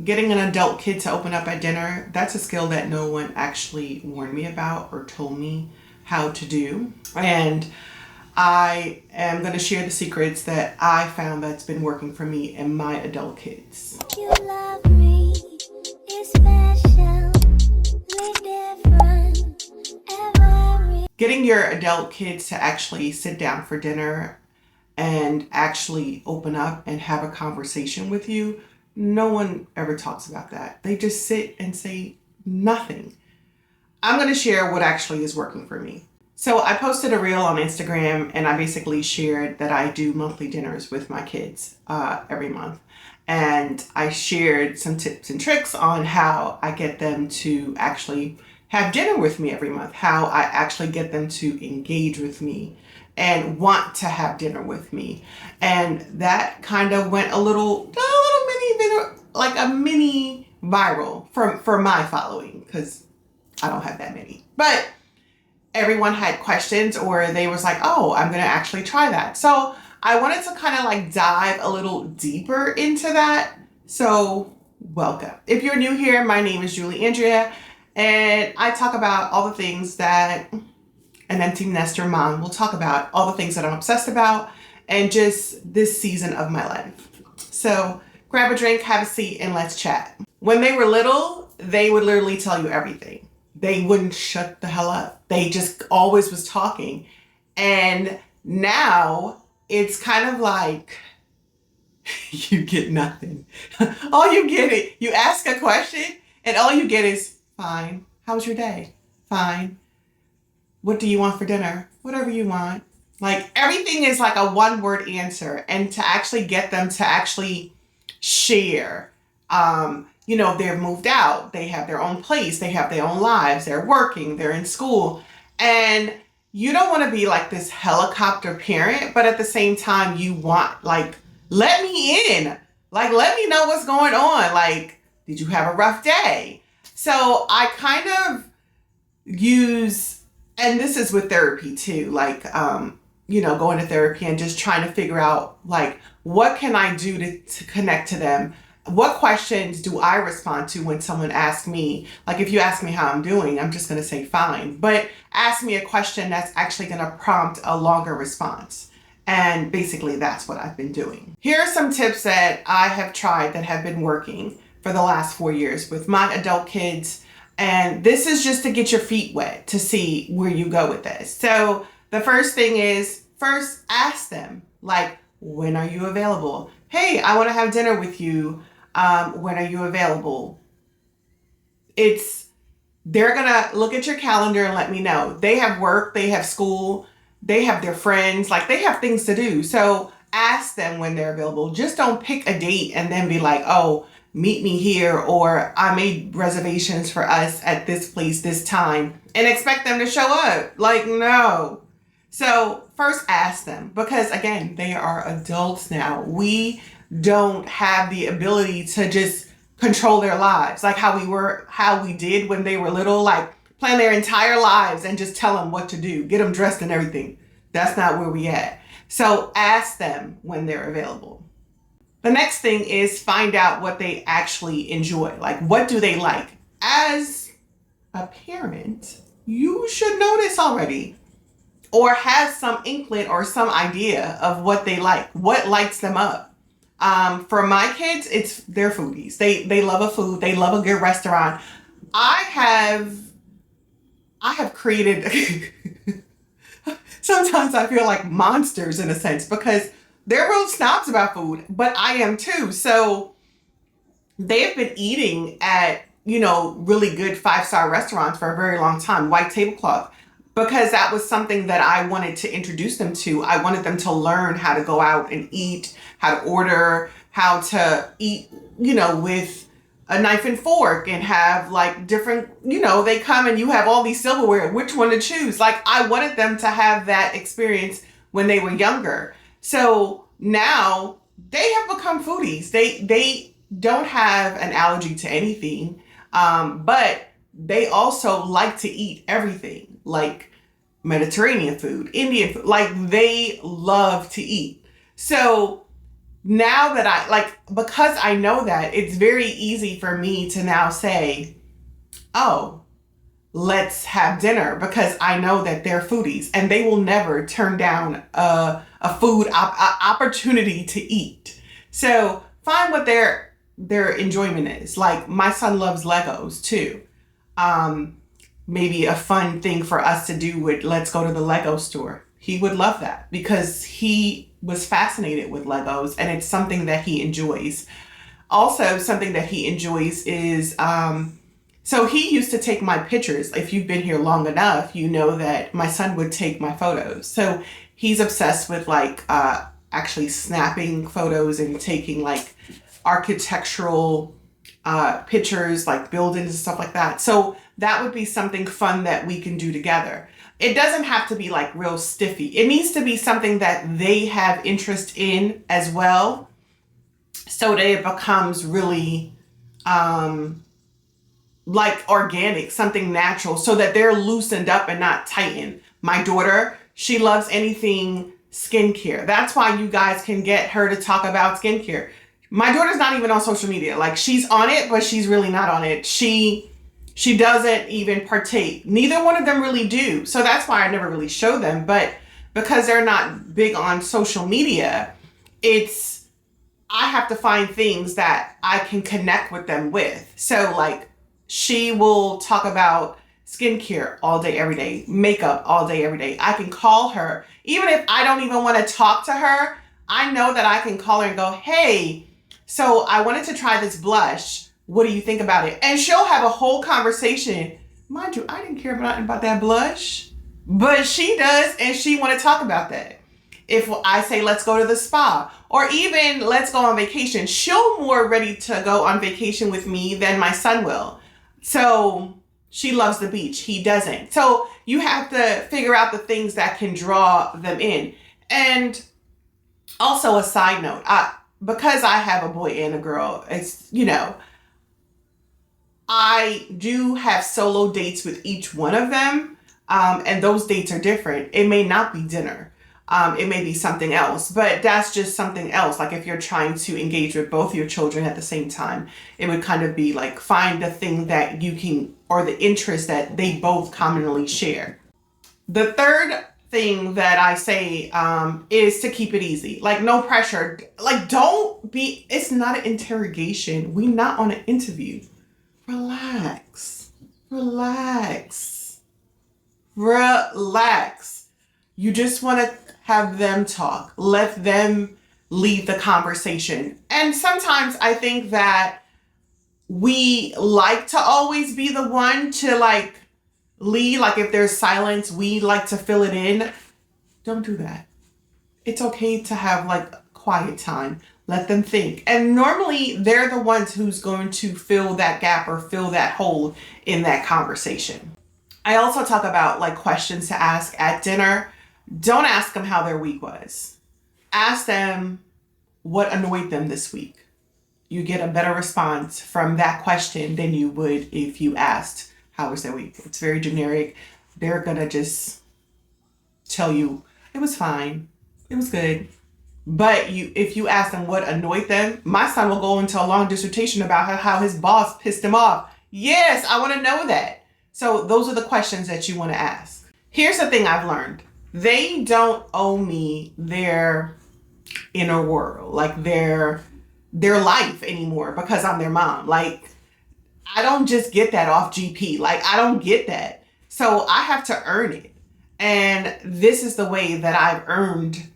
getting an adult kid to open up at dinner, that's a skill that no one actually warned me about or told me how to do. And I am going to share the secrets that I found that's been working for me and my adult kids. You love me, it's special, we're different, every... Getting your adult kids to actually sit down for dinner and actually open up and have a conversation with you, no one ever talks about that. They just sit and say nothing. I'm going to share what actually is working for me. So I posted a reel on Instagram and I basically shared that I do monthly dinners with my kids every month. And I shared some tips and tricks on how I get them to actually have dinner with me every month, how I actually get them to engage with me and want to have dinner with me. And that kind of went a little mini video, like a mini viral for my following, because I don't have that many. But everyone had questions, or they was like, oh, I'm going to actually try that. So I wanted to kind of like dive a little deeper into that. So welcome. If you're new here, my name is Julie Andrea, and I talk about all the things that an empty nester mom will talk about, all the things that I'm obsessed about, and just this season of my life. So grab a drink, have a seat, and let's chat. When they were little, they would literally tell you everything. They wouldn't shut the hell up. They just always was talking. And now it's kind of like you get nothing. All you get is, you ask a question and all you get is, fine. How was your day? Fine. What do you want for dinner? Whatever you want. Like everything is like a one-word answer. And to actually get them to actually share, they've moved out, they have their own place, they have their own lives, they're working, they're in school. And you don't want to be like this helicopter parent, but at the same time, you want, like, let me in. Like, let me know what's going on. Like, did you have a rough day? So I kind of use, and this is with therapy too, like, going to therapy and just trying to figure out, like, what can I do to connect to them? What questions do I respond to when someone asks me? Like, if you ask me how I'm doing, I'm just going to say fine. But ask me a question that's actually going to prompt a longer response. And basically, that's what I've been doing. Here are some tips that I have tried that have been working for the last 4 years with my adult kids. And this is just to get your feet wet to see where you go with this. So the first thing is, first ask them, like, when are you available? Hey, I want to have dinner with you. When are you available? They're going to look at your calendar and let me know. They have work, they have school, they have their friends, like they have things to do. So ask them when they're available. Just don't pick a date and then be like, oh, meet me here, or I made reservations for us at this place, this time, and expect them to show up. Like, no. So first ask them, because again, they are adults now. We don't have the ability to just control their lives like how we did when they were little, like plan their entire lives and just tell them what to do, get them dressed and everything. That's not where we at. So ask them when they're available. The next thing is find out what they actually enjoy. Like, what do they like? As a parent, you should know this already, or have some inkling or some idea of what they like, what lights them up. For my kids, they're foodies. They love a food. They love a good restaurant. I have created, sometimes I feel like monsters in a sense, because they're real snobs about food, but I am too. So they've been eating at, really good 5-star restaurants for a very long time, white tablecloth, because that was something that I wanted to introduce them to. I wanted them to learn how to go out and eat, how to order, how to eat, with a knife and fork, and have like different, they come and you have all these silverware, which one to choose. Like, I wanted them to have that experience when they were younger. So now they have become foodies. They don't have an allergy to anything, but they also like to eat everything, like Mediterranean food, Indian food. Like, they love to eat. So now that because I know that, it's very easy for me to now say, oh, let's have dinner, because I know that they're foodies and they will never turn down a food opportunity to eat. So find what their enjoyment is. Like my son loves Legos too. Maybe a fun thing for us to do would, let's go to the Lego store. He would love that because he was fascinated with Legos and it's something that he enjoys. Also, something that he enjoys is, so he used to take my pictures. If you've been here long enough, you know that my son would take my photos. So he's obsessed with actually snapping photos and taking like architectural pictures, like buildings and stuff like that. So that would be something fun that we can do together. It doesn't have to be like real stiffy. It needs to be something that they have interest in as well, so that it becomes really like organic, something natural, so that they're loosened up and not tightened. My daughter, she loves anything skincare. That's why you guys can get her to talk about skincare. My daughter's not even on social media. Like, she's on it, but she's really not on it. She doesn't even partake. Neither one of them really do. So that's why I never really show them. But because they're not big on social media, I have to find things that I can connect with them with. So like, she will talk about skincare all day, every day, makeup all day, every day. I can call her. Even if I don't even want to talk to her, I know that I can call her and go, hey, so I wanted to try this blush. What do you think about it? And she'll have a whole conversation. Mind you, I didn't care about that blush, but she does, and she want to talk about that. If I say, let's go to the spa, or even let's go on vacation, she'll more ready to go on vacation with me than my son will. So she loves the beach. He doesn't. So you have to figure out the things that can draw them in. And also a side note, because I have a boy and a girl, it's, I do have solo dates with each one of them. And those dates are different. It may not be dinner. It may be something else, but that's just something else. Like if you're trying to engage with both your children at the same time, it would kind of be like, find the thing that you can, or the interest that they both commonly share. The third thing that I say is to keep it easy. Like, no pressure. Like, it's not an interrogation. We're not on an interview. Relax. You just want to have them talk. Let them lead the conversation. And sometimes I think that we like to always be the one to lead. Like if there's silence, we like to fill it in. Don't do that. It's okay to have quiet time. Let them think. And normally they're the ones who's going to fill that gap or fill that hole in that conversation. I also talk about questions to ask at dinner. Don't ask them how their week was. Ask them what annoyed them this week. You get a better response from that question than you would if you asked how was their week. It's very generic. They're going to just tell you it was fine. It was good. But if you ask them what annoyed them, my son will go into a long dissertation about how his boss pissed him off. Yes, I want to know that. So those are the questions that you want to ask. Here's the thing I've learned. They don't owe me their inner world, their life anymore, because I'm their mom. I don't just get that off GP. I don't get that. So I have to earn it. And this is the way that I've earned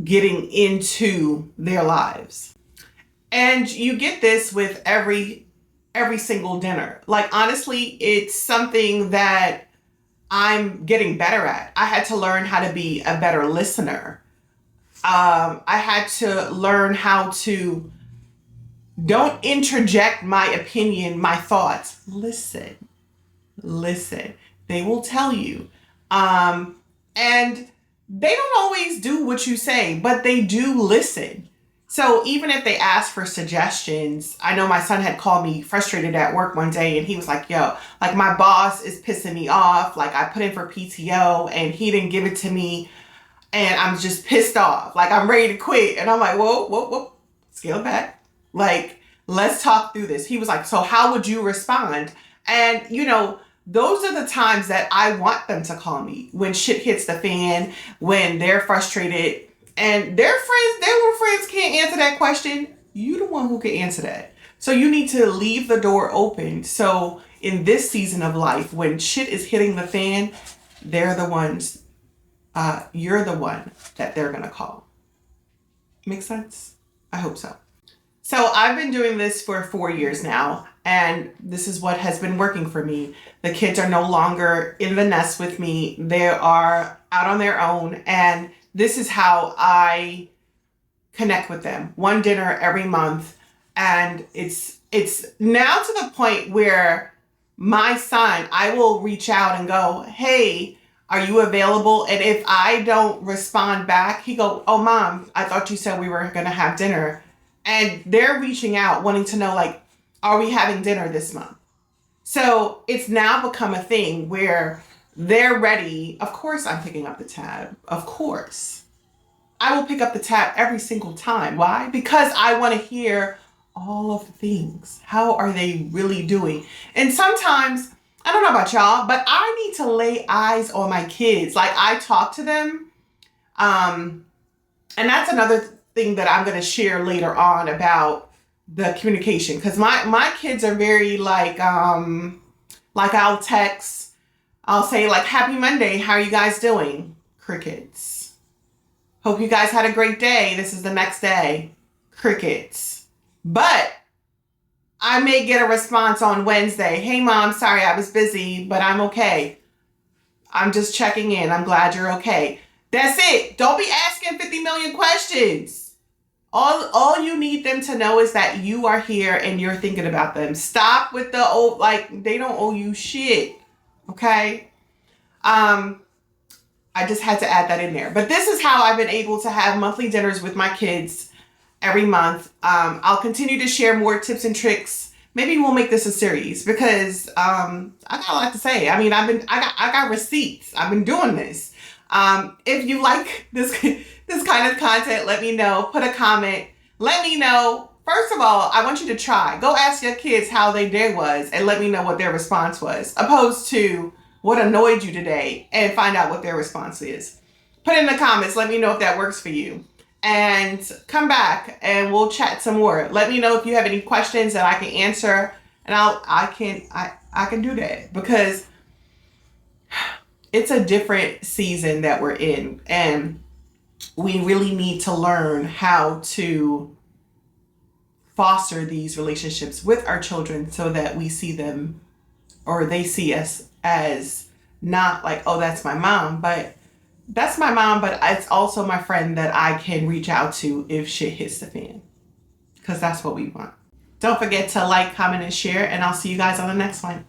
getting into their lives. And you get this with every single dinner. Honestly, it's something that I'm getting better at. I had to learn how to be a better listener. I had to learn how to don't interject my opinion, my thoughts. Listen. They will tell you. And they don't always do what you say, but they do listen. So even if they ask for suggestions, I know my son had called me frustrated at work one day and he was like, yo, my boss is pissing me off. I put in for PTO and he didn't give it to me and I'm just pissed off. I'm ready to quit. And I'm like, whoa. scale it back. Like, let's talk through this. He was like, so how would you respond? And, you know, those are the times that I want them to call me, when shit hits the fan, when they're frustrated and their little friends can't answer that question. You the one who can answer that. So you need to leave the door open. So in this season of life, when shit is hitting the fan, they're the ones, you're the one that they're going to call. Make sense? I hope so. So I've been doing this for 4 years now, and this is what has been working for me. The kids are no longer in the nest with me. They are out on their own, and this is how I connect with them. One dinner every month, and it's now to the point where my son, I will reach out and go, hey, are you available? And if I don't respond back, he go, oh, Mom, I thought you said we were going to have dinner. And they're reaching out, wanting to know, like, are we having dinner this month? So it's now become a thing where they're ready. Of course, I'm picking up the tab. Of course. I will pick up the tab every single time. Why? Because I want to hear all of the things. How are they really doing? And sometimes, I don't know about y'all, but I need to lay eyes on my kids. Like, I talk to them. And that's another thing that I'm going to share later on about the communication, because my kids are very like I'll text, I'll say like, happy Monday, how are you guys doing? Crickets. Hope you guys had a great day, this is the next day. Crickets. But I may get a response on Wednesday, hey Mom, sorry I was busy, but I'm okay, I'm just checking in, I'm glad you're okay. That's it. Don't be asking 50 million questions. All you need them to know is that you are here and you're thinking about them. Stop with the old, like, they don't owe you shit. Okay? I just had to add that in there. But this is how I've been able to have monthly dinners with my kids every month. I'll continue to share more tips and tricks. Maybe we'll make this a series, because I got a lot to say. I mean, I got receipts. I've been doing this. If you like this kind of content, let me know. Put a comment. Let me know. First of all, I want you to try. Go ask your kids how their day was and let me know what their response was, opposed to what annoyed you today, and find out what their response is. Put in the comments. Let me know if that works for you. And come back and we'll chat some more. Let me know if you have any questions that I can answer, and I can do that, because it's a different season that we're in, and we really need to learn how to foster these relationships with our children so that we see them, or they see us as not like, oh, that's my mom, but it's also my friend that I can reach out to if shit hits the fan, because that's what we want. Don't forget to like, comment, and share, and I'll see you guys on the next one.